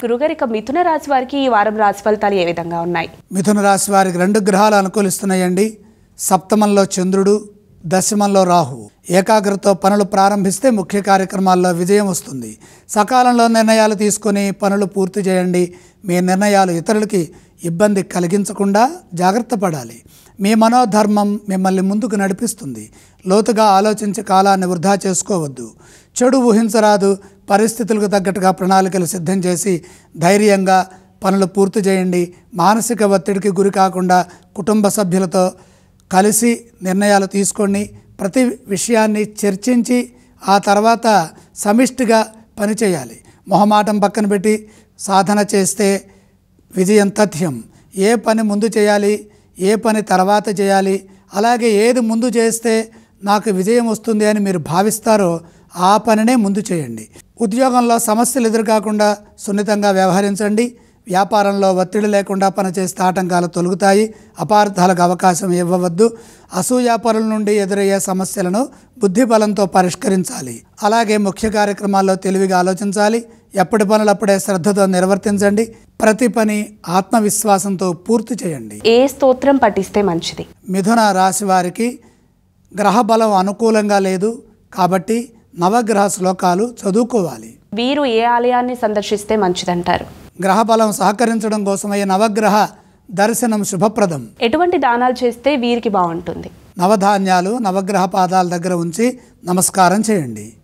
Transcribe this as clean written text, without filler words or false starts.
గురుగారు, ఇక మిథున రాశి వారికి ఈ వారం రాశి ఫలితాలు ఏ విధంగా ఉన్నాయి? మిథున రాశి వారికి 2 గ్రహాలు అనుకూలిస్తున్నాయండి. సప్తమంలో చంద్రుడు, దశమంలో రాహువు. ఏకాగ్రతతో పనులు ప్రారంభిస్తే ముఖ్య కార్యక్రమాల్లో విజయం వస్తుంది. సకాలంలో నిర్ణయాలు తీసుకొని పనులు పూర్తి చేయండి. మీ నిర్ణయాలు ఇతరులకి ఇబ్బంది కలిగించకుండా జాగ్రత్త పడాలి. మీ మనోధర్మం మిమ్మల్ని ముందుకు నడిపిస్తుంది. లోతుగా ఆలోచించి కాలాన్ని వృధా చేసుకోవద్దు. చెడు ఊహించరాదు. పరిస్థితులకు తగ్గట్టుగా ప్రణాళికలు సిద్ధం చేసి ధైర్యంగా పనులు పూర్తి చేయండి. మానసిక ఒత్తిడికి గురి కాకుండా కుటుంబ సభ్యులతో కలిసి నిర్ణయాలు తీసుకోండి. ప్రతి విషయాన్ని చర్చించి ఆ తర్వాత సమిష్టిగా పనిచేయాలి. మొహమాటం పక్కన పెట్టి సాధన చేస్తే విజయం తథ్యం. ఏ పని ముందు చేయాలి, ఏ పని తర్వాత చేయాలి, అలాగే ఏది ముందు చేస్తే నాకు విజయం వస్తుంది అని మీరు భావిస్తారో ఆ పనినే ముందు చేయండి. ఉద్యోగంలో సమస్యలు ఎదురుకాకుండా సున్నితంగా వ్యవహరించండి. వ్యాపారంలో ఒత్తిడి లేకుండా పనిచేస్తే ఆటంకాలు తొలగుతాయి. అపార్థాలకు అవకాశం ఇవ్వవద్దు. అసూయాపరుల నుండి ఎదురయ్యే సమస్యలను బుద్ధిబలంతో పరిష్కరించాలి. అలాగే ముఖ్య కార్యక్రమాల్లో తెలివిగా ఆలోచించాలి. ఎప్పటి పనులప్పుడే శ్రద్ధతో నిర్వర్తించండి. ప్రతి పని ఆత్మవిశ్వాసంతో పూర్తి చేయండి. ఏ స్తోత్రం పఠిస్తే మంచిది? మిథున రాశి వారికి గ్రహ బలం అనుకూలంగా లేదు కాబట్టి నవగ్రహ శ్లోకాలు చదువుకోవాలి. వీరు ఏ ఆలయాన్ని సందర్శిస్తే మంచిదంటారు? గ్రహబలం సహకరించడం కోసమై నవగ్రహ దర్శనం శుభప్రదం. ఎటువంటి దానాలు చేస్తే వీరికి బాగుంటుంది? నవధాన్యాలు నవగ్రహ పాదాల దగ్గర ఉంచి నమస్కారం చేయండి.